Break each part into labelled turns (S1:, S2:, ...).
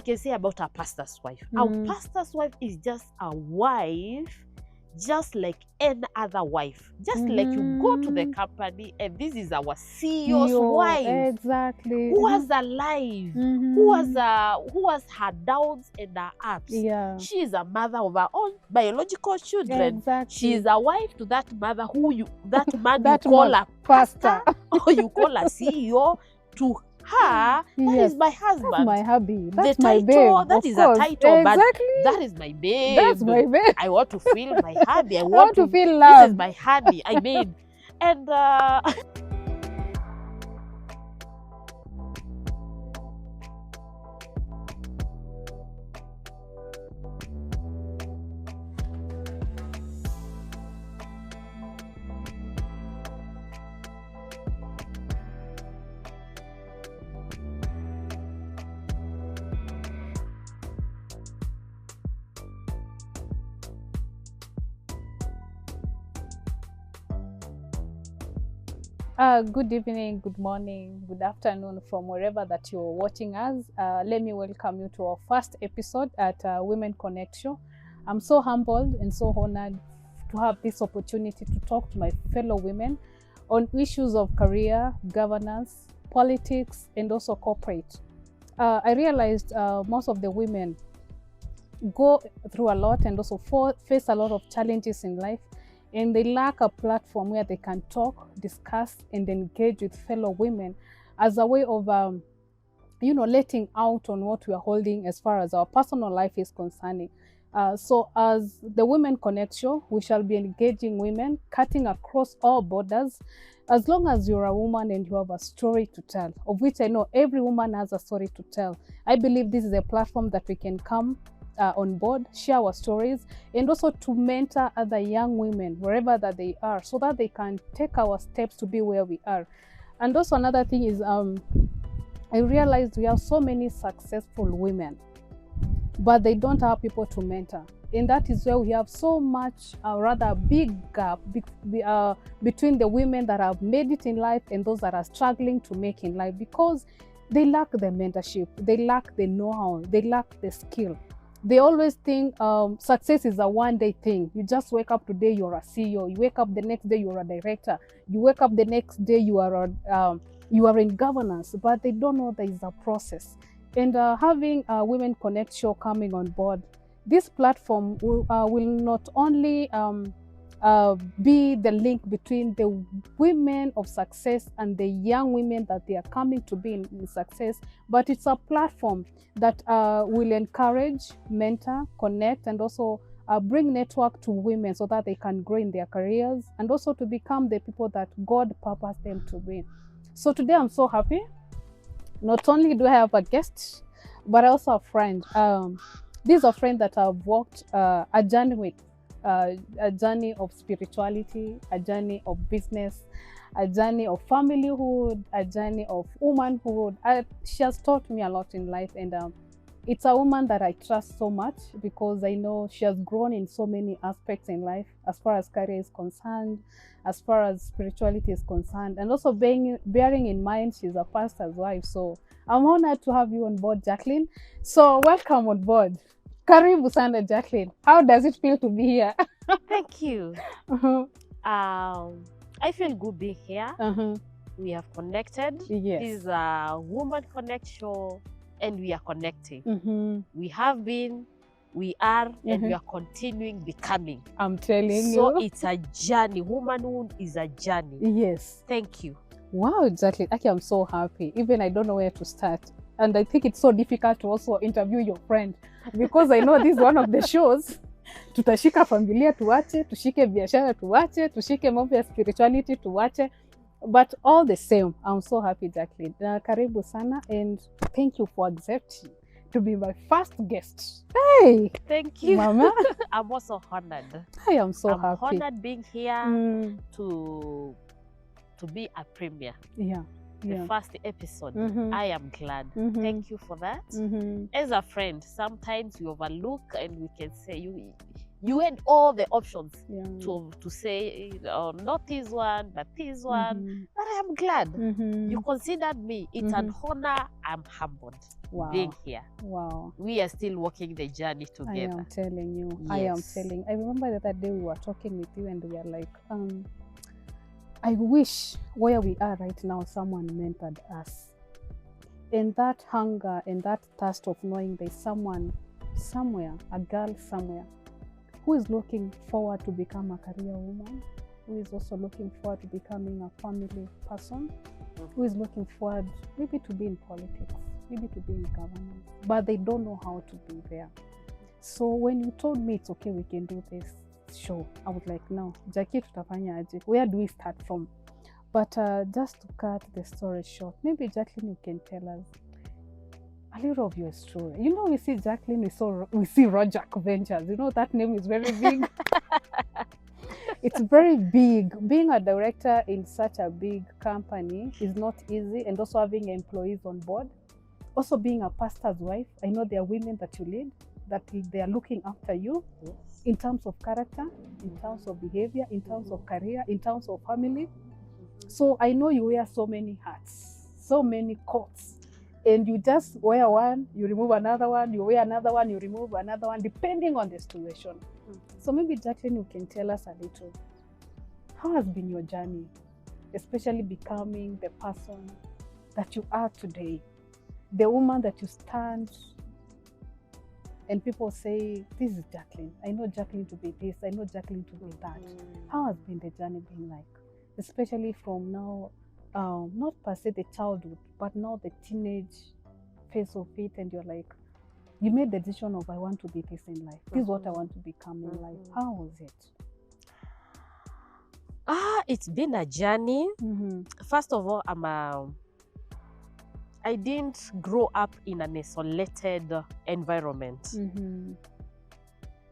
S1: can say about a pastor's wife.
S2: Mhm.
S1: Our pastor's wife is just a wife, just like any other wife. Just like you go to the company and this is our CEO's wife.
S2: Exactly.
S1: Who was alive, who was her downs and her ups.
S2: Yeah.
S1: She is a mother of her own biological children.
S2: Exactly.
S1: She is a wife to that mother that man
S2: That
S1: you call
S2: man,
S1: a pastor or you call a CEO. To her, that
S2: Yes.
S1: is my husband.
S2: That's my hubby. That's
S1: the
S2: my
S1: title,
S2: babe.
S1: that
S2: of
S1: is
S2: course.
S1: a title, but
S2: Exactly.
S1: that is my babe.
S2: That's my babe.
S1: I want to feel my hubby. I
S2: I
S1: want
S2: want to feel
S1: This is
S2: loved.
S1: my honey. I mean, and
S2: Good evening, good morning, good afternoon from wherever that you're watching us. Let me welcome you to our first episode at Women Connect Show. I'm so humbled and so honored to have this opportunity to talk to my fellow women on issues of career, governance, politics, and also corporate. I realized most of the women go through a lot and also face a lot of challenges in life, and they lack a platform where they can talk, discuss, and engage with fellow women as a way of, letting out on what we are holding as far as our personal life is concerning. So as the Women Connect Show, we shall be engaging women, cutting across all borders. As long as you're a woman and you have a story to tell, of which I know every woman has a story to tell, I believe this is a platform that we can come on board, share our stories, and also to mentor other young women wherever that they are, so that they can take our steps to be where we are. And also another thing is, I realized we have so many successful women, but they don't have people to mentor. And that is where we have so much, rather big gap between the women that have made it in life and those that are struggling to make in life, because they lack the mentorship, they lack the know-how, they lack the skill. They always think success is a one-day thing. You just wake up today, you're a CEO. You wake up the next day, you're a director. You wake up the next day, you are in governance. But they don't know there is a process. And having a Women Connect Show coming on board, this platform will not only be the link between the women of success and the young women that they are coming to be in success, but it's a platform that will encourage, mentor, connect, and also bring network to women so that they can grow in their careers and also to become the people that God purposed them to be. So today I'm so happy. Not only do I have a guest, but also a friend. This is a friend that I've walked a journey with. A journey of spirituality, a journey of business, a journey of familyhood, a journey of womanhood. She has taught me a lot in life, and it's a woman that I trust so much because I know she has grown in so many aspects in life, as far as career is concerned, as far as spirituality is concerned, and also bearing in mind she's a pastor's wife. So I'm honored to have you on board, Jackline. So welcome on board. Karibu sana, Jackline. How does it feel to be here?
S1: thank you. I feel good being here. We have connected.
S2: Yes.
S1: This is a Woman Connect Show, and we are connecting. We have been, we are, and we are continuing becoming.
S2: I'm telling you.
S1: So it's a journey. Womanhood is a journey.
S2: Yes.
S1: Thank you.
S2: Wow, exactly. Actually, I'm so happy. Even I don't know where to start. And I think it's so difficult to also interview your friend, because I know this is one of the shows. Tutashika familia tuache, tushike biashara tuache, tushike mambo ya spirituality tuache. But all the same, I'm so happy, Jackline. Karibu sana, and thank you for accepting to be my first guest. Hey!
S1: Thank you.
S2: Mama.
S1: I'm also honored.
S2: I am so
S1: I'm
S2: happy.
S1: honored being here to be a premiere.
S2: Yeah.
S1: The first episode. I am glad. Thank you for that. As a friend, sometimes we overlook and we can say, You had all the options
S2: Yeah.
S1: to say, not this one, but this one.
S2: Mhm.
S1: But I am glad
S2: Mhm.
S1: you considered me. It's an honor. I'm humbled
S2: Wow.
S1: being here.
S2: Wow.
S1: We are still walking the journey
S2: I
S1: together.
S2: am telling you. I am
S1: Yes.
S2: telling. I remember the other day we were talking with you and we are like, I wish where we are right now, someone mentored us. And that hunger and that thirst of knowing there's someone somewhere, a girl somewhere, who is looking forward to become a career woman, who is also looking forward to becoming a family person, who is looking forward maybe to be in politics, maybe to be in governance, but they don't know how to be there. So when you told me it's okay, we can do this show, I was like, no, Jackie, tutafanya aje? Where do we start from? But just to cut the story short, maybe Jacqueline, you can tell us a little of your story. You know, we see Jacqueline, we see Roger Ventures. You know, that name is very big. It's very big. Being a director in such a big company is not easy, and also having employees on board. Also being a pastor's wife, I know there are women that you lead, that they are looking after you in terms of character, in terms of behavior, in terms of career, in terms of family. So I know you wear so many hats, so many coats, and you just wear one, you remove another one, you wear another one, you remove another one, depending on the situation. So maybe Jacqueline, you can tell us a little, how has been your journey, especially becoming the person that you are today, the woman that you stand and people say, this is Jacqueline. I know Jacqueline to be this, I know Jacqueline to be that. How has been the journey been like? Especially from now, not per se the childhood, but now the teenage phase of it, and you're like, you made the decision of, I want to be this in life. This is what I want to become in life. How was it?
S1: It's been a journey. First of all, I didn't grow up in an isolated environment.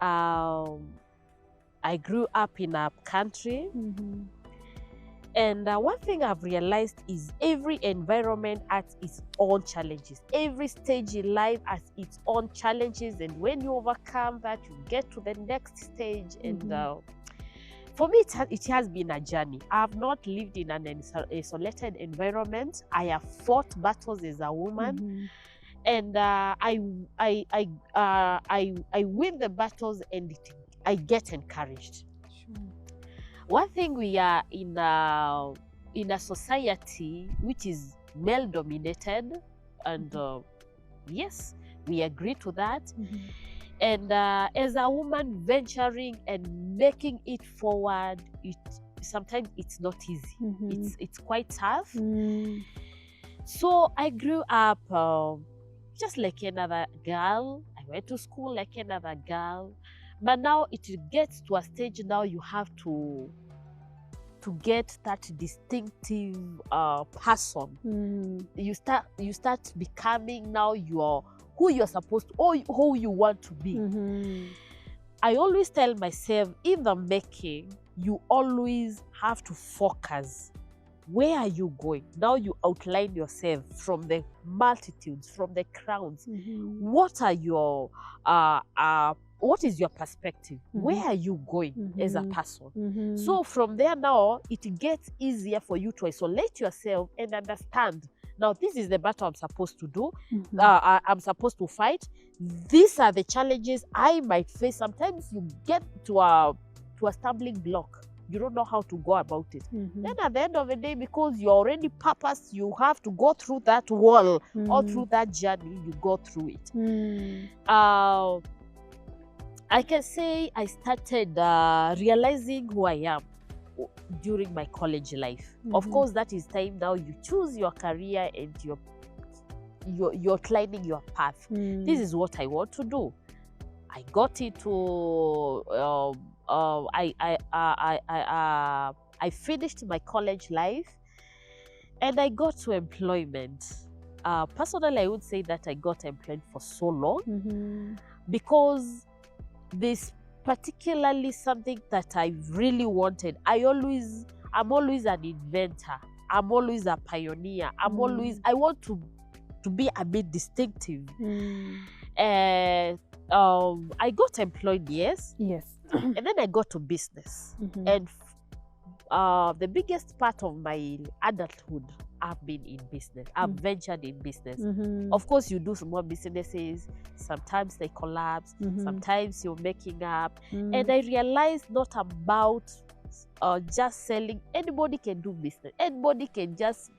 S1: I grew up in a country. And one thing I've realized is every environment has its own challenges. Every stage in life has its own challenges. And when you overcome that, you get to the next stage. And for me, it has been a journey. I have not lived in an isolated environment. I have fought battles as a woman. And I win the battles, and I get encouraged. One thing, we are in a society which is male dominated, and yes, we agree to that. And as a woman venturing and making it forward, sometimes it's not easy. It's quite tough. So I grew up just like another girl. I went to school like another girl. But now it gets to a stage now you have to get that distinctive person. You start becoming now who you're supposed to, or who you want to be. I always tell myself, in the making, you always have to focus. Where are you going? Now you outline yourself from the multitudes, from the crowds. What are your what is your perspective? Where are you going as a person? So from there now, it gets easier for you to isolate yourself and understand, now this is the battle I'm supposed to do. I'm supposed to fight. These are the challenges I might face. Sometimes you get to a stumbling block. You don't know how to go about it. Then at the end of the day, because you're already purposed, you have to go through that wall or through that journey, you go through it. I can say I started realizing who I am during my college life. Of course, that is time now you choose your career and you're climbing your path. This is what I want to do. I got into I finished my college life and I got to employment. Personally, I would say that I got employed for so long because this particularly something that I really wanted. I'm always an inventor. I'm always a pioneer. I want to be a bit distinctive. I got employed, yes. And then I got to business. And the biggest part of my adulthood, I've been in business. I've ventured in business. Of course, you do small businesses. Sometimes they collapse. Sometimes you're making up. And I realized not about just selling. Anybody can do business. Anybody can just,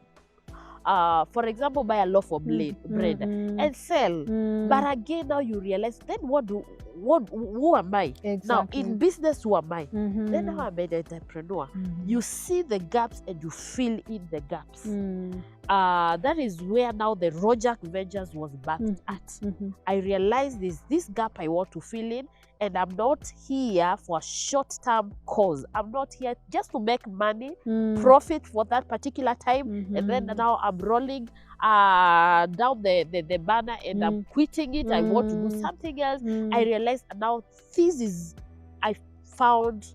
S1: for example, buy a loaf of bread and sell. But again, now you realize, then who am I?
S2: Exactly.
S1: Now, in business, who am I? Then now I'm an entrepreneur. You see the gaps and you fill in the gaps. That is where now the Rojak Ventures was backed at. I realized this gap I want to fill in, and I'm not here for a short-term cause. I'm not here just to make money, profit for that particular time, and then now I'm rolling down the banner and I'm quitting it. I want to do something else. I realized now I found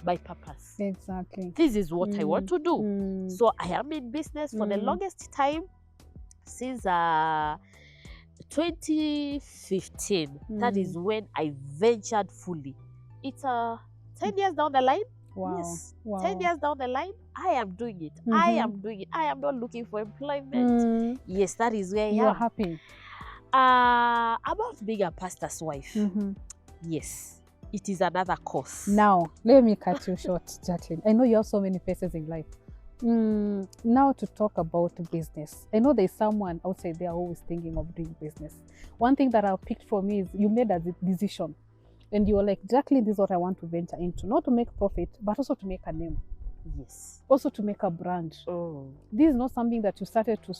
S1: my purpose.
S2: Exactly.
S1: This is what I want to do. So I am in business for the longest time, since 2015. That is when I ventured fully. It's 10 years down the line.
S2: Wow.
S1: Yes.
S2: Wow.
S1: 10 years down the line, I am doing it. I am doing it. I am not looking for employment. Yes, that is where
S2: you are happy.
S1: About being a pastor's wife. Yes. It is another course.
S2: Now, let me cut you short, Jacqueline. I know you have so many faces in life. Now to talk about business. I know there's someone outside there who is thinking of doing business. One thing that I've picked from you is you made a decision. And you were like, Jacqueline, this is what I want to venture into. Not to make profit, but also to make a name.
S1: Yes.
S2: Also to make a brand. This is not something that you started to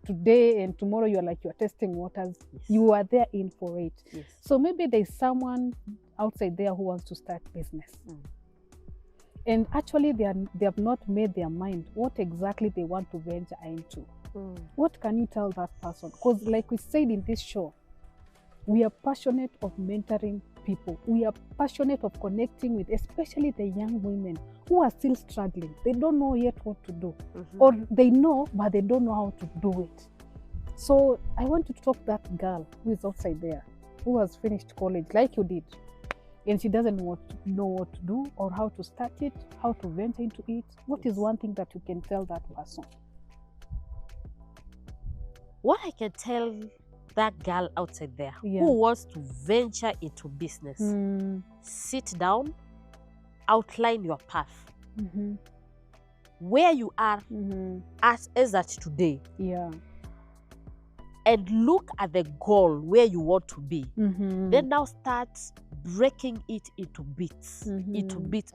S2: today and tomorrow you're testing waters.
S1: Yes.
S2: You are there in for it.
S1: Yes.
S2: So maybe there's someone outside there who wants to start business. And actually they have not made their mind what exactly they want to venture into. What can you tell that person? Because like we said in this show, we are passionate of mentoring people. We are passionate of connecting with especially the young women who are still struggling. They don't know yet what to do. Or they know, but they don't know how to do it. So I want to talk to that girl who is outside there, who has finished college like you did. And she doesn't know what to do or how to start it, how to venture into it. What is one thing that you can tell that person?
S1: What I can tell that girl outside there who wants to venture into business, sit down, outline your path. Where you are as at today. And look at the goal where you want to be. Then now start breaking it into bits.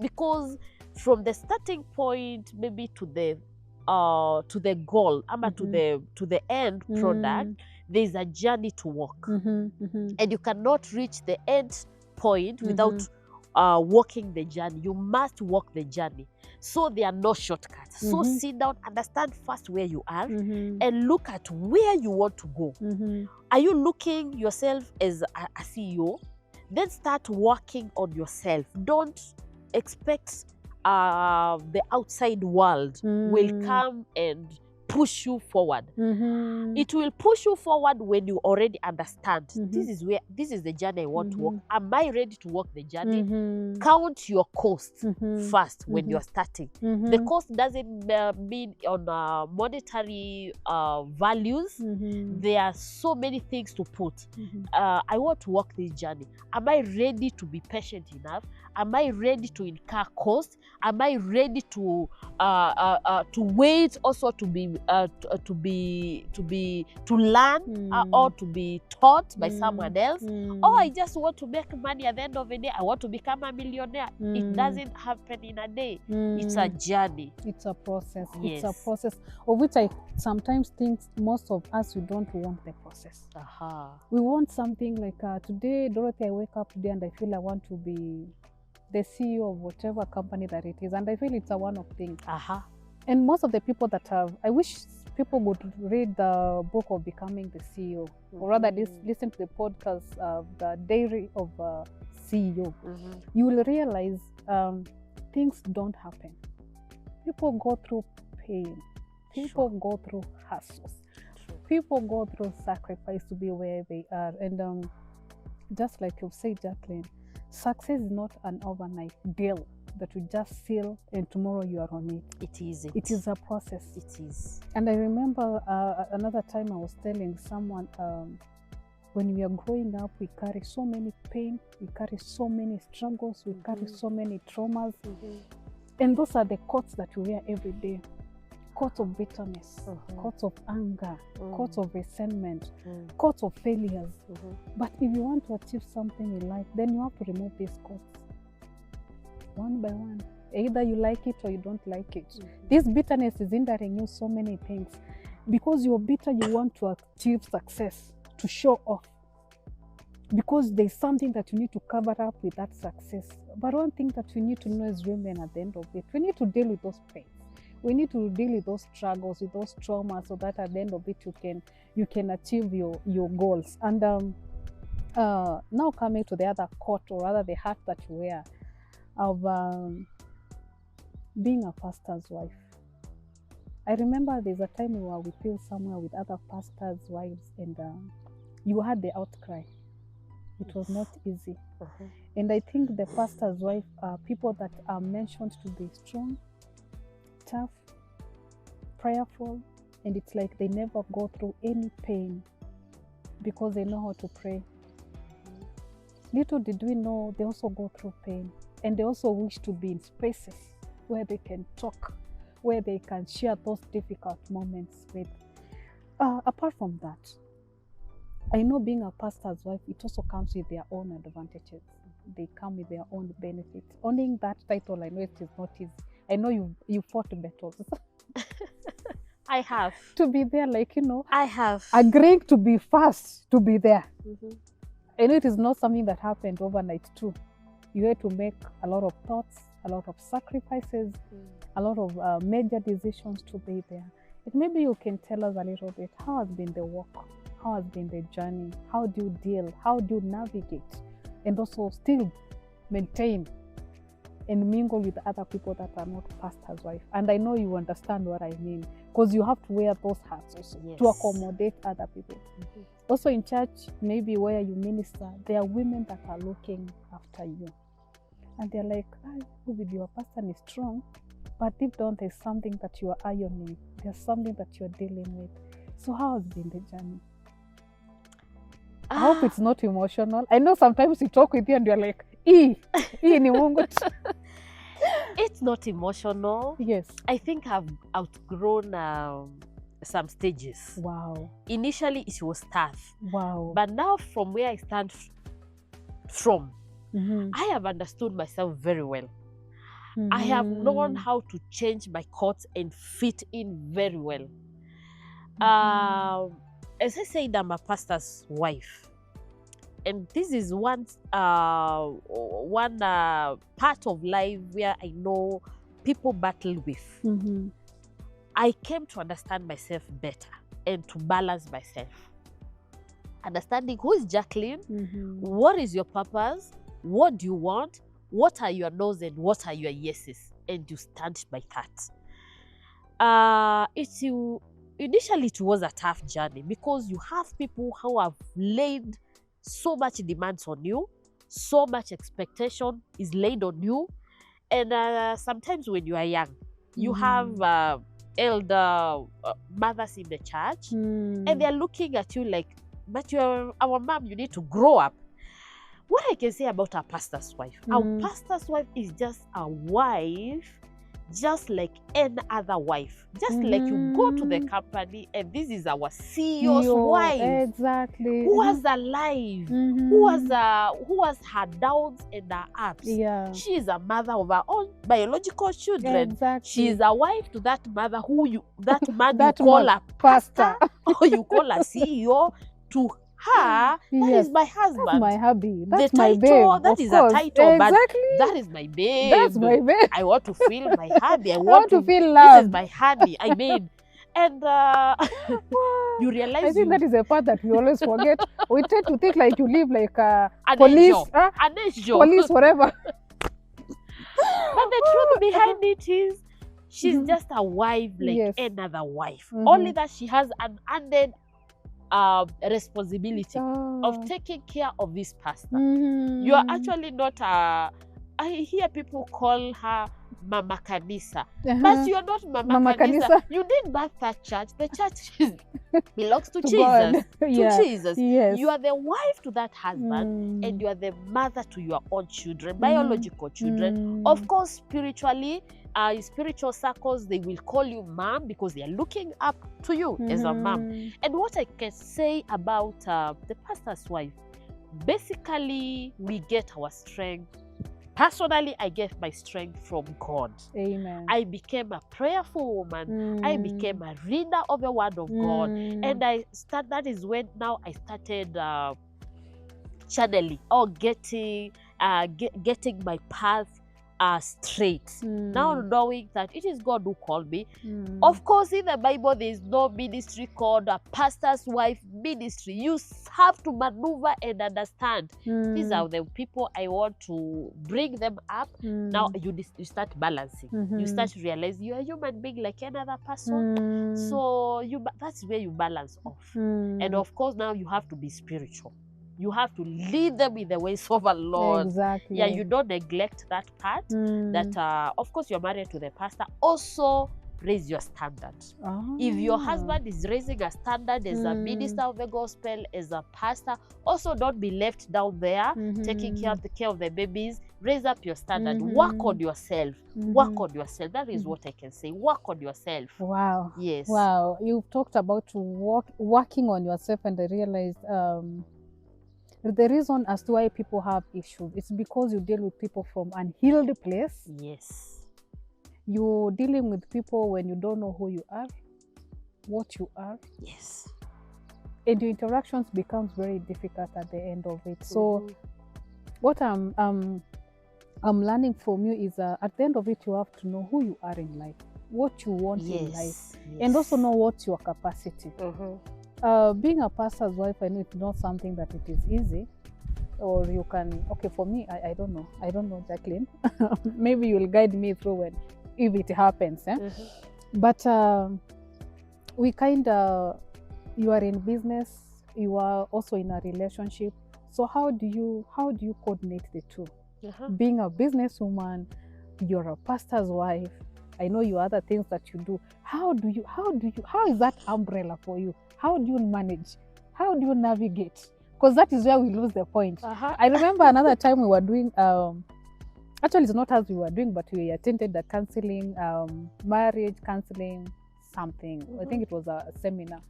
S1: Because from the starting point maybe to the goal, to the end product, there's a journey to walk. And you cannot reach the end point without walking the journey. You must walk the journey. So there are no shortcuts. So sit down, understand first where you are, and look at where you want to go. Are you looking yourself as a CEO? Then start working on yourself. Don't expect the outside world will come and push you forward. It will push you forward when you already understand this is the journey I want to walk. Am I ready to walk the journey? Count your costs first when you're starting. The cost doesn't mean on monetary values. There are so many things to put. I want to walk this journey. Am I ready to be patient enough? Am I ready to incur costs? Am I ready to wait also to learn or to be taught by someone else? Or I just want to make money at the end of the day. I want to become a millionaire. It doesn't happen in a day. It's a journey.
S2: It's a process.
S1: Yes.
S2: It's a process of which I sometimes think most of us, we don't want the process. We want something like today, Dorothy, I wake up today and I feel I want to be the CEO of whatever company that it is, and I feel it's a one-off thing. And most of the people that I wish people would read the book of Becoming the CEO, or rather listen to the podcast, The Diary of a CEO. You will realize things don't happen. People go through pain. People go through hassles. People go through sacrifice to be where they are. And just like you've said, Jacqueline, Success is not an overnight deal that you just seal and tomorrow you are on it.
S1: It isn't.
S2: It is a process.
S1: It is.
S2: And I remember another time I was telling someone, when we are growing up, we carry so many pain, we carry so many struggles, we carry so many traumas. And those are the coats that we wear every day. Coats of bitterness, coats of anger, coats of resentment, coats of failures. But if you want to achieve something in life, then you have to remove these coats one by one. Either you like it or you don't like it. This bitterness is hindering you so many things. Because you're bitter, you want to achieve success, to show off. Because there's something that you need to cover up with that success. But one thing that we need to know as women at the end of it, we need to deal with those pains. We need to deal with those struggles, with those traumas, so that at the end of it you can achieve your goals. And now coming to the other coat, or rather the hat that you wear, of being a pastor's wife. I remember there's a time we were with you somewhere with other pastors' wives, and you had the outcry. It was not easy. And I think the pastor's wife are people that are mentioned to be strong, tough, prayerful, and it's like they never go through any pain because they know how to pray. Little did we know they also go through pain, and they also wish to be in spaces where they can talk, where they can share those difficult moments with. Apart from that, I know being a pastor's wife, it also comes with their own advantages. They come with their own benefits. Owning that title, I know it is not easy. I know you fought battles.
S1: I have.
S2: To be there,
S1: I have.
S2: Agreeing to be first, to be there. I know it is not something that happened overnight too. You had to make a lot of thoughts, a lot of sacrifices, a lot of major decisions to be there. And maybe you can tell us a little bit, how has been the walk? How has been the journey? How do you deal? How do you navigate? And also still maintain and mingle with other people that are not pastor's wife. And I know you understand what I mean, because you have to wear those hats also to accommodate other people. Also in church, maybe where you minister, there are women that are looking after you. And they're like, with your pastor is strong, but deep down there's something that you are ironing. There's something that you're dealing with. So how has been the journey? I hope it's not emotional. I know sometimes you talk with you and you're like, ni Mungu.
S1: It's not emotional.
S2: Yes.
S1: I think I've outgrown some stages.
S2: Wow.
S1: Initially, it was tough.
S2: Wow.
S1: But now, from where I stand from, I have understood myself very well. I have known how to change my course and fit in very well. As I said, I'm a pastor's wife. And this is one part of life where I know people battle with. I came to understand myself better and to balance myself. Understanding who is Jackline, what is your purpose, what do you want, what are your no's and what are your yeses, and you stand by that. Initially, it was a tough journey because you have people who have laid so much demands on you, so much expectation is laid on you, and sometimes when you are young, you have elder mothers in the church, and they're looking at you like, but you're our mom, you need to grow up. What I can say about our pastor's wife, our pastor's wife is just a wife, just like any other wife. Just like you go to the company and this is our CEO's wife.
S2: Exactly.
S1: Who was alive, who has her downs and her ups.
S2: Yeah.
S1: She is a mother of her own biological children.
S2: Exactly.
S1: She is a wife to that mother you call a pastor or you call a CEO. To her, that is my husband.
S2: That's my hubby. That's
S1: the
S2: my
S1: title,
S2: babe.
S1: That is a title,
S2: exactly.
S1: But that is my babe.
S2: That's my babe.
S1: I want to feel my hubby. I
S2: want to feel loved.
S1: This is my honey. I mean, and you realize
S2: I think that is a part that we always forget. We tend to think like you live like a
S1: police,
S2: an angel. Police, whatever.
S1: But the truth behind it is, she's just a wife like another wife. Only that she has an added responsibility of taking care of this pastor.
S2: Mhm.
S1: You are actually not I hear people call her Mama Kanisa, but you're not Mama Kanisa. You didn't birth that church. The church belongs to Jesus.
S2: God.
S1: To
S2: Yeah.
S1: Jesus.
S2: Yes.
S1: You are the wife to that husband, and you are the mother to your own children, biological children. Of course, spiritually, in spiritual circles, they will call you mom because they are looking up to you as a mom. And what I can say about the pastor's wife, basically, we get our strength. Personally, I get my strength from God.
S2: Amen.
S1: I became a prayerful woman. I became a reader of the word of God. And that is when now I started channeling or getting my path straight. Now knowing that it is God who called me. Of course, in the Bible, there is no ministry called a pastor's wife ministry. You have to maneuver and understand. These are the people I want to bring them up. Now you start balancing. You start to realize you are a human being like another person. So that's where you balance off. And of course, now you have to be spiritual. You have to lead them in the ways of the Lord.
S2: Exactly.
S1: Yeah, you don't neglect that part. That of course you're married to the pastor. Also raise your standard. If your husband is raising a standard as a minister of the gospel, as a pastor, also don't be left down there taking care of the babies. Raise up your standard. Work on yourself. Work on yourself. That is what I can say. Work on yourself.
S2: Wow.
S1: Yes.
S2: Wow. You've talked about working on yourself, and I realized the reason as to why people have issues, it's because you deal with people from an unhealed place.
S1: Yes.
S2: You're dealing with people when you don't know who you are, what you are.
S1: Yes.
S2: And your interactions becomes very difficult at the end of it. So what I'm learning from you is at the end of it, you have to know who you are in life, what you want in life, and also know what's your capacity. Being a pastor's wife, I know it's not something that it is easy, or you can, okay, for me, I don't know, Jacqueline. Maybe you'll guide me through if it happens. But we you are in business, you are also in a relationship. So how do you coordinate the two? Being a businesswoman, you're a pastor's wife. I know you other things that you do. How is that umbrella for you? How do you manage? How do you navigate? Because that is where we lose the point. I remember another time we were doing, actually it's not as we were doing, but we attended the counseling, marriage counseling, something. I think it was a seminar.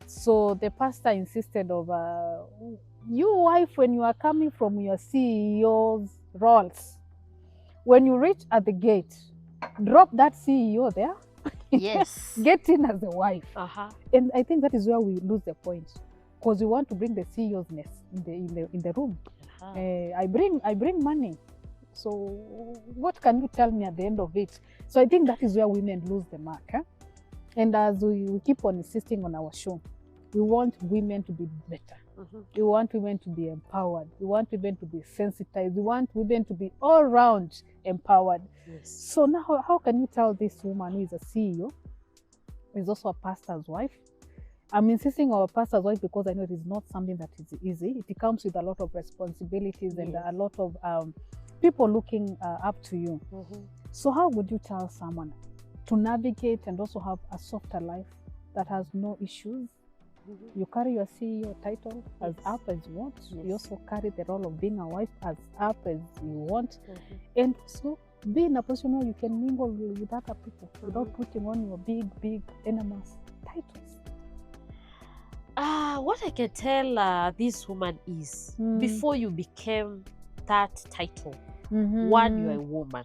S2: So the pastor insisted of, you wife, when you are coming from your CEO's roles, when you reach at the gate, drop that CEO there.
S1: Yes.
S2: Get in as a wife. And I think that is where we lose the point, because we want to bring the CEO'sness in the room. I bring money. So what can you tell me at the end of it? So I think that is where women lose the mark. And as we keep on insisting on our show, we want women to be better. We want women to be empowered. We want women to be sensitized. We want women to be all round empowered. So now, how can you tell this woman who is a CEO, is also a pastor's wife? I'm insisting on a pastor's wife because I know it is not something that is easy. It comes with a lot of responsibilities and a lot of people looking up to you. So how would you tell someone to navigate and also have a softer life that has no issues? You carry your CEO title as up as you want. You also carry the role of being a wife as up as you want. And so be in a position where you can mingle with other people without putting on your big enormous titles.
S1: What I can tell this woman is, before you became that title, one, you're a woman.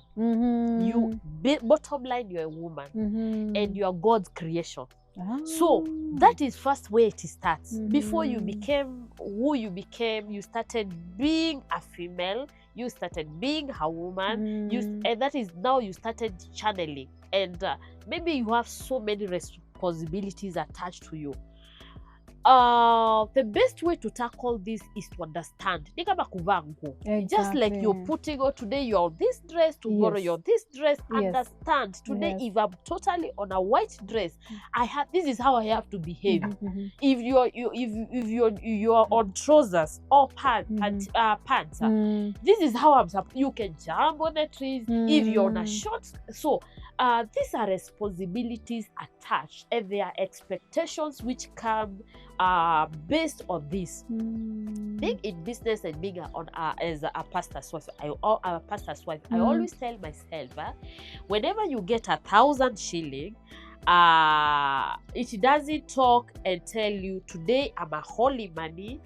S1: You bottom line, you're a woman, and you are God's creation. So that is first where it starts. Before you became who you became, you started being a female, you started being a woman, and that is now you started channeling. And maybe you have so many responsibilities attached to you. the best way to tackle this is to understand. Ni kama kuvaa nguo. Just like you're putting on today, you're this dress, tomorrow you're this dress. Understand. Today, if I'm totally on a white dress, this is how I have to behave. If you're on trousers or pants, this is how I'm supposed. You can jump on the trees if you're on a short. So these are responsibilities attached, and there are expectations which come based on this. Being in business and being as a pastor's wife, I always tell myself, whenever you get 1,000 shilling, it doesn't talk and tell you today I'm a holy money,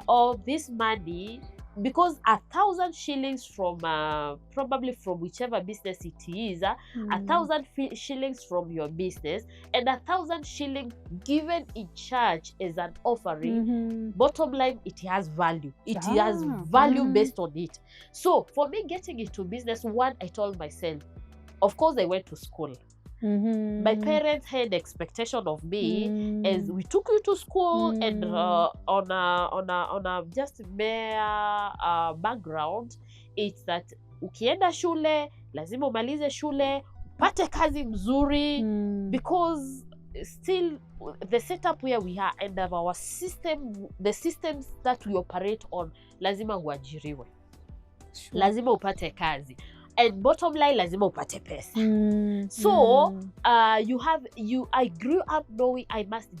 S1: or this money. Because 1,000 shillings from probably from whichever business it is, 1,000 shillings from your business, and 1,000 shillings given in charge as an offering, bottom line, it has value. It has value based on it. So for me getting into business, one, I told myself, of course I went to school. My parents had expectation of me as we took you to school, and on a just mere background, it's that ukienda shule lazima umalize shule, upate kazi mzuri, because still the setup where we are and of our system, the systems that we operate on, lazima uajiriwe, lazima upate kazi. And bottom line, lazima upate pesa. So I grew up knowing I must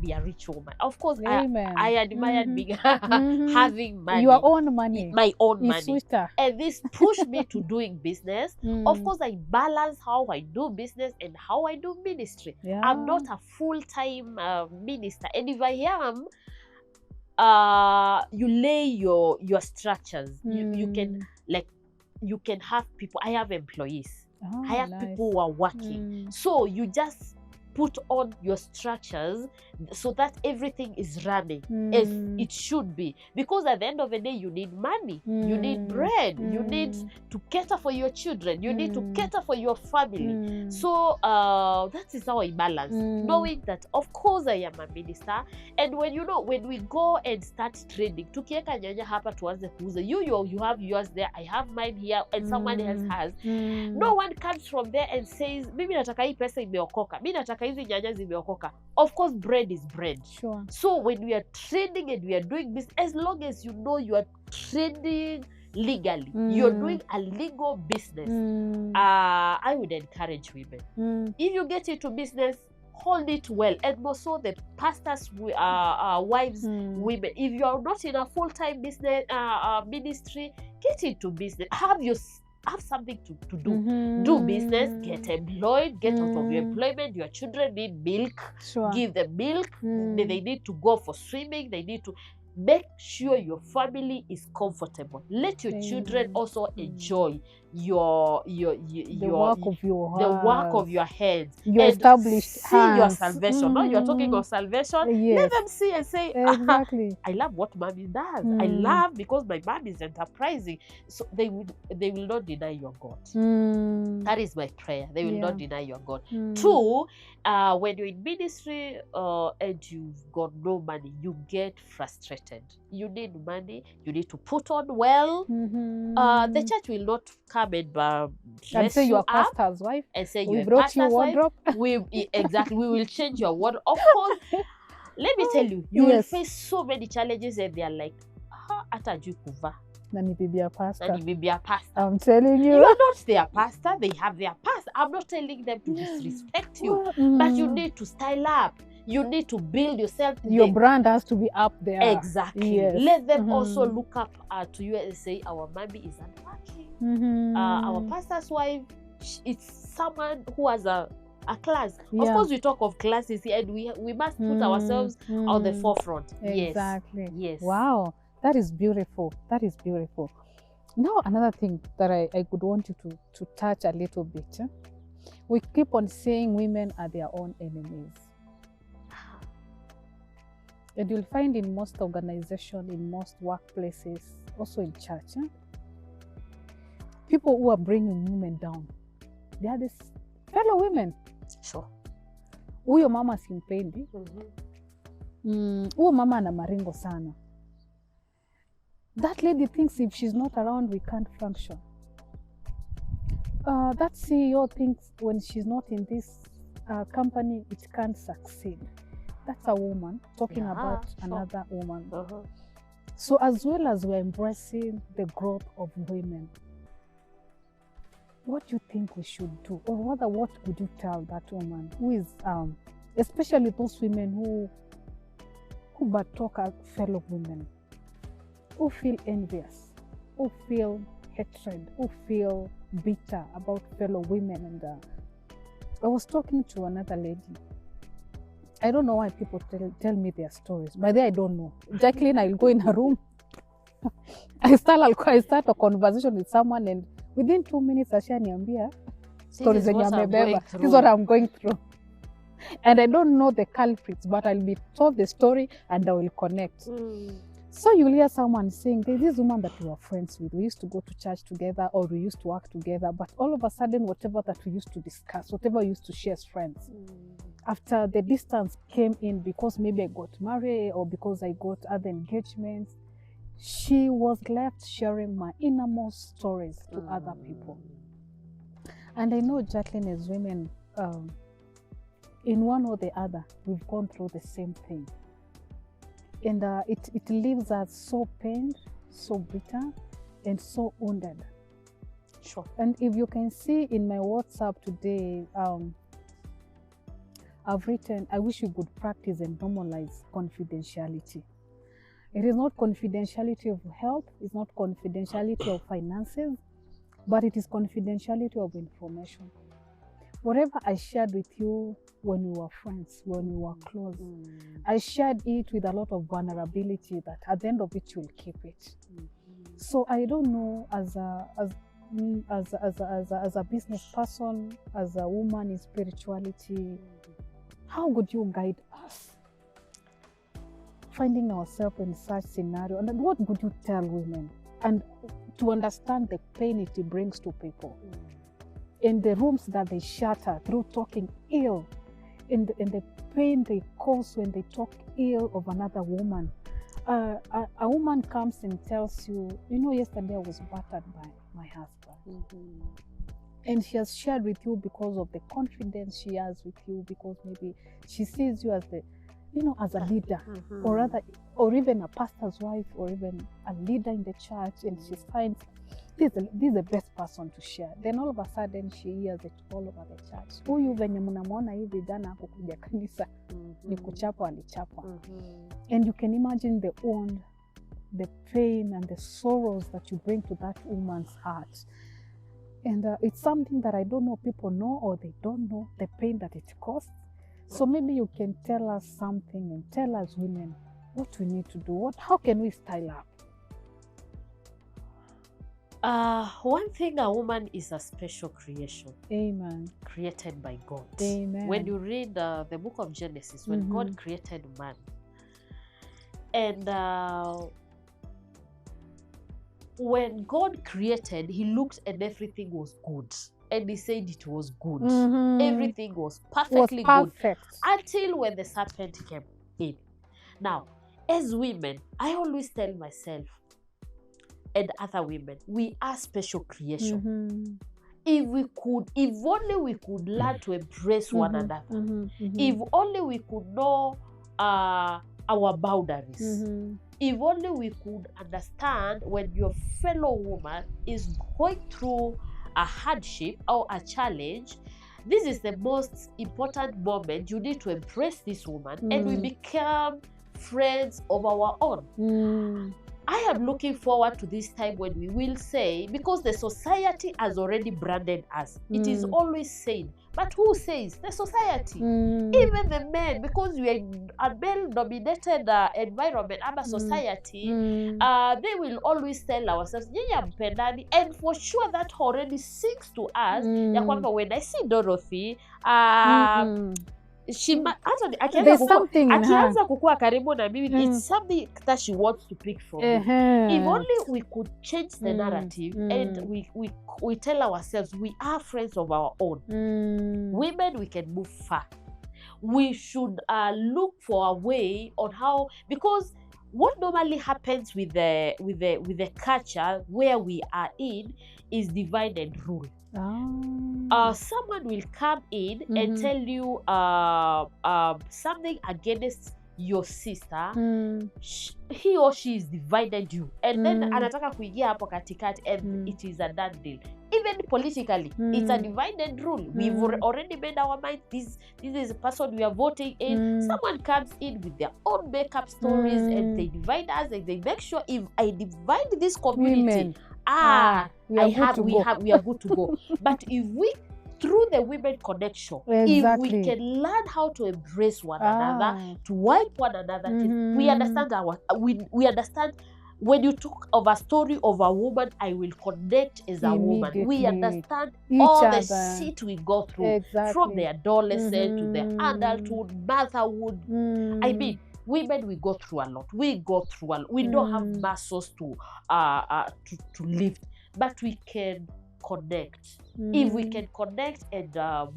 S1: be a rich woman. Of course, I admired being having money.
S2: Your own money.
S1: My own money. And this pushed me to doing business. Of course, I balance how I do business and how I do ministry. I'm not a full-time minister. And if I am, you lay your structures. You can, like, you can have people. I have employees. I have people who are working. So you just put on your structures so that everything is running as it should be. Because at the end of the day, you need money. You need bread. You need to cater for your children. You need to cater for your family. So that is how I balance. Knowing that, of course, I am a minister. And when we go and start trading, tukieka nyanya hapa tuanze kuuza. You have yours there, I have mine here, and someone else has. No one comes from there and says, mimi nataka hii pesa imeokoka. Mimi nataka hizi nyanya zimeokoka. Of course, bread is bread. Sure. So when we are trading and we are doing business, as long as you know you are trading legally, you're doing a legal business, I would encourage women. If you get into business, hold it well. And also the pastors' wives, women. If you are not in a full-time business ministry, get into business. Have something to do. Do business, get employed, get out of your employment. Your children need milk. Sure. Give them milk. They need to go for swimming. They need to make sure your family is comfortable. Let your children also enjoy the work of your hands. Your established see hands. Your salvation. No, you're talking of salvation. Yes. Let them see and say, exactly. I love what mommy does. I love because my mom is enterprising. So they will not deny your God. That is my prayer. They will not deny your God. Two, when you're in ministry and you've got no money, you get frustrated. You need money. You need to put on well. The church will not come and
S2: say you are pastor's wife
S1: and say
S2: we brought you wardrobe.
S1: We will change your wardrobe. Of course, let me tell you, you will face so many challenges and they are like, ata juu kuva.
S2: Nani bibi ya pastor.
S1: I'm
S2: telling you.
S1: You are not their pastor. They have their pastor. I'm not telling them to disrespect you, but you need to style up. You need to build yourself.
S2: Your brand has to be up there.
S1: Exactly. Yes. Let them also look up to you and say, our mommy isn't working. Our pastor's wife, it's someone who has a class. Of course, we talk of classes here, and we must put ourselves on the forefront.
S2: Exactly.
S1: Yes.
S2: Wow. That is beautiful. That is beautiful. Now, another thing that I could want you to touch a little bit. We keep on saying women are their own enemies. And you'll find in most organizations, in most workplaces, also in church, people who are bringing women down, they are these fellow women.
S1: Sure.
S2: Huyo mama simpendi. Huyo mama ana maringo sana. That lady thinks if she's not around, we can't function. That CEO thinks when she's not in this company, it can't succeed. That's a woman talking about another woman. So as well as we're embracing the growth of women, what do you think we should do? Or rather, what would you tell that woman who is, especially those women who but talk as fellow women, who feel envious, who feel hatred, who feel bitter about fellow women? And I was talking to another lady. I don't know why people tell me their stories. By the way, I don't know. Jackline, I'll go in a room. I start a conversation with someone, and within 2 minutes, ashaniambia stories zenye amebeba. This is what I'm going through. And I don't know the culprits, but I'll be told the story and I will connect. So you'll hear someone saying, there's this woman that we were friends with. We used to go to church together, or we used to work together. But all of a sudden, whatever that we used to discuss, whatever we used to share as friends, after the distance came in, because maybe I got married or because I got other engagements, she was left sharing my innermost stories to other people. And I know, Jackline, as women, in one or the other, we've gone through the same thing. And it leaves us so pained, so bitter, and so wounded.
S1: Sure.
S2: And if you can see in my WhatsApp today, I've written, I wish we could practice and normalize confidentiality. It is not confidentiality of health, it's not confidentiality of finances, but it is confidentiality of information. Whatever I shared with you when we were friends, when we were close, I shared it with a lot of vulnerability that at the end of it, you'll keep it. So I don't know, as a business person, as a woman in spirituality, how would you guide us finding ourselves in such scenario? And what would you tell women? And to understand the pain it brings to people. In the rooms that they shatter through talking ill, in the pain they cause when they talk ill of another woman. A woman comes and tells you, you know, yesterday I was battered by my husband. And she has shared with you because of the confidence she has with you, because maybe she sees you as the, you know, as a leader, or rather, or even a pastor's wife, or even a leader in the church, and she finds this is the best person to share. Then all of a sudden she hears it all over the church. Huyu venye mnamwona hivi jana hapo kuja kanisa ni kuchapa alichapa. And you can imagine the wound, the pain and the sorrows that you bring to that woman's heart. And it's something that I don't know people know, or they don't know the pain that it costs. So maybe you can tell us something and tell us women what we need to do. How can we style up?
S1: One thing, a woman is a special creation.
S2: Amen.
S1: Created by God.
S2: Amen.
S1: When you read the book of Genesis, when God created man, and when God created, he looked and everything was good. And he said it was good. Everything was perfectly good. Until when the serpent came in. Now, as women, I always tell myself, and other women, we are special creation. If only we could learn to embrace one another. If only we could know our boundaries. If only we could understand when your fellow woman is going through a hardship or a challenge, this is the most important moment. You need to embrace this woman, and we become friends of our own. I am looking forward to this time when we will say, because the society has already branded us. It is always said. But who says? The society. Even the men, because we are in a male-dominated environment, our society, they will always tell ourselves, and for sure that already sings to us, when I see Dorothy, akianza kukua karibu na mimi, it's something that she wants to pick from me. If only we could change the narrative and we tell ourselves we are friends of our own. Women, we can move far. we should look for a way on how, because what normally happens with the culture where we are in is divide and rule. Someone will come in and tell you something against your sister, he or she is divided you, and then anataka kuingia hapo katikati, and it is a done deal. Even politically, it's a divided rule. We've already made our mind. This is a person we are voting in. Someone comes in with their own makeup stories, and they divide us, and they make sure if I divide this community, we are good to go. But if we, through the women connection, if we can learn how to embrace one another, to wipe one another, we understand we understand. When you talk of a story of a woman, I will connect as a woman. We understand all the shit we go through, from the adolescent to the adulthood, motherhood. I mean, women, we go through a lot. We don't have muscles to lift, but we can connect. If we can connect and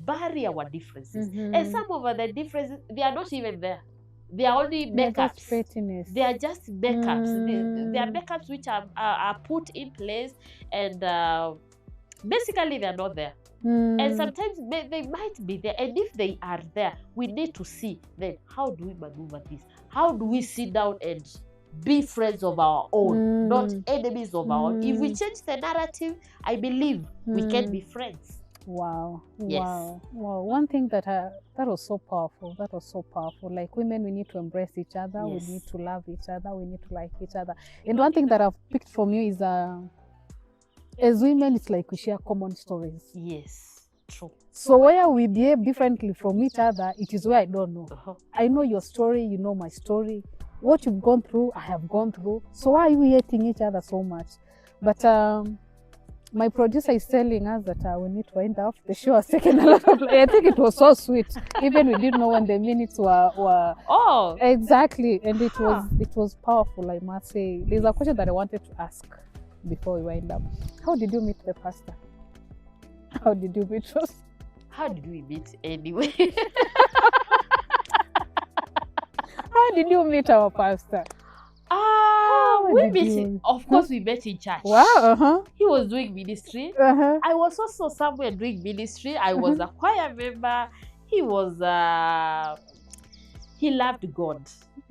S1: bury our differences, and some of the differences, they are not even there. They are only makeups. They are just makeups. They are makeups which are put in place, and basically they are not there. And sometimes they might be there, and if they are there, we need to see then how do we maneuver this? How do we sit down and be friends of our own, not enemies of our own? If we change the narrative, I believe we can be friends.
S2: Wow.
S1: Yes.
S2: Wow. One thing that was so powerful. Like women, we need to embrace each other.
S1: Yes.
S2: We need to love each other. We need to like each other. And one thing that I've picked from you is as women, it's like we share common stories.
S1: Yes, true.
S2: So where we behave differently from each other, it is where I don't know. I know your story, you know my story. What you've gone through, I have gone through. So why are we hating each other so much? But my producer is telling us that we need to wind up. The show has taken a lot of. I think it was so sweet. Even we didn't know when the minutes were.
S1: Oh,
S2: exactly, and it was powerful. I must say. There's a question that I wanted to ask before we wind up. How did you meet the pastor? How did you meet us?
S1: How did we meet anyway?
S2: How did you meet our pastor?
S1: We met. Of course, we met in church.
S2: Wow.
S1: He was doing ministry. I was also somewhere doing ministry. I was a choir member. He was. He loved God.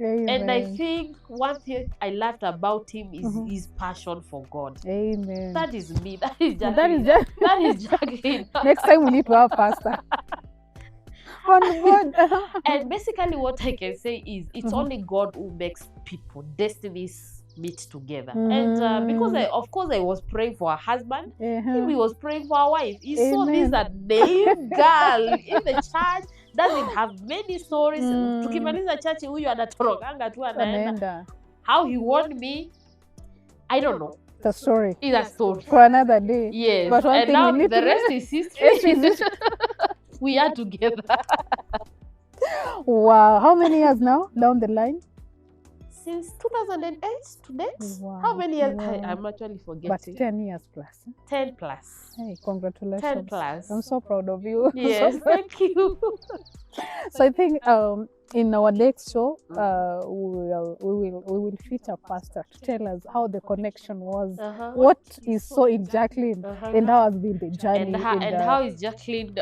S2: Amen.
S1: And I think one thing I loved about him is his passion for God.
S2: Amen.
S1: That is me. That is Jackline. That is Jackline.
S2: Next time we need to have pastor. On board.
S1: And basically what I can say is it's only God who makes people, destinies meet together. And because I was praying for a husband, he was praying for a wife. He saw this a naive girl in the church, doesn't have many stories. Tukimaliza church huyu anatorokanga tu anaenda. How he won me, I don't know.
S2: The story.
S1: It's a story.
S2: For another day.
S1: Yes.
S2: But one
S1: and
S2: thing
S1: now
S2: we need
S1: the
S2: to
S1: rest is history. We are together.
S2: Wow. How many years now down the line?
S1: Since 2008 to date.
S2: Wow.
S1: How many years?
S2: Wow.
S1: I'm actually forgetting.
S2: But 10 years plus.
S1: 10 plus.
S2: Hey, congratulations.
S1: 10 plus.
S2: I'm so proud of you.
S1: Yes, thank you.
S2: So I think in our next show, we will feature pastor to tell us how the connection was, what is so in Jackline, and how has been the journey,
S1: and how is Jackline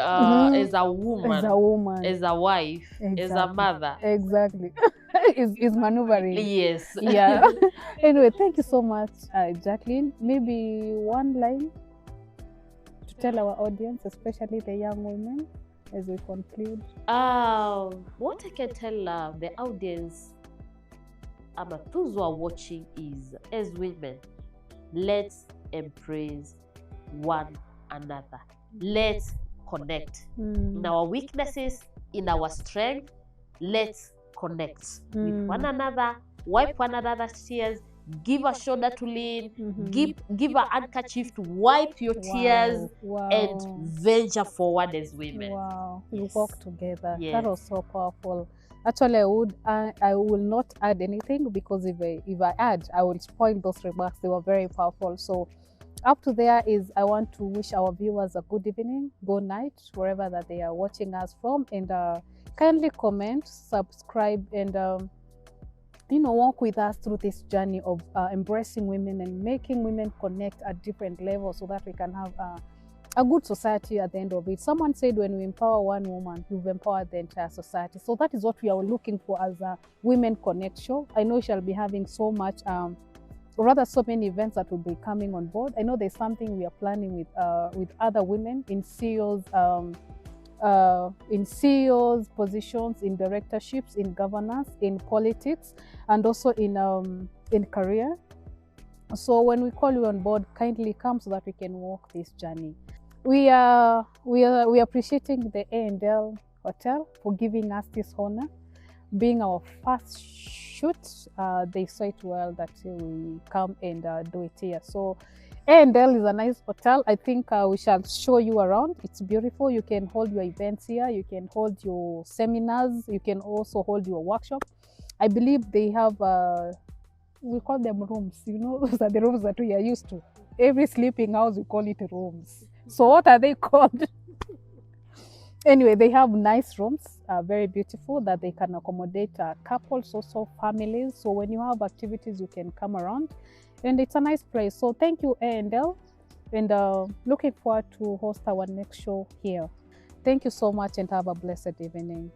S1: as a woman, as a wife, as a mother.
S2: Exactly. is maneuvering.
S1: Yes.
S2: Yeah. Anyway, thank you so much, Jackline. Maybe one line to tell our audience, especially the young women, as we conclude.
S1: What I can tell the audience, those who are watching, is as women, let's embrace one another. Let's connect. In our weaknesses, in our strength, let's connect with one another, wipe one another's tears, give a shoulder to lean, give a handkerchief to wipe your tears, and venture forward as women.
S2: Wow,
S1: yes.
S2: You walk together.
S1: Yes.
S2: That was so powerful. Actually, I will not add anything, because if I add, I will spoil those remarks. They were very powerful. So up to there is, I want to wish our viewers a good evening, good night, wherever that they are watching us from. And kindly comment, subscribe, and walk with us through this journey of embracing women and making women connect at different levels so that we can have a good society at the end of it. Someone said when we empower one woman, we've empowered the entire society. So that is what we are looking for as a Women Connect show. I know we shall be having so much, so many events that will be coming on board. I know there's something we are planning with other women in CEOs positions, in directorships, in governance, in politics, and also in career. So when we call you on board, kindly come so that we can walk this journey. We are appreciating the A&L Hotel for giving us this honor, being our first shoot. They saw it well that we come and do it here. So A&L is a nice hotel. I think we shall show you around. It's beautiful. You can hold your events here. You can hold your seminars. You can also hold your workshop. I believe they have, we call them rooms. You know, those are the rooms that we are used to. Every sleeping house, we call it rooms. So what are they called? Anyway, they have nice rooms, very beautiful, that they can accommodate couples, also families. So when you have activities, you can come around. And it's a nice place. So thank you, A&L, and looking forward to host our next show here. Thank you so much and have a blessed evening.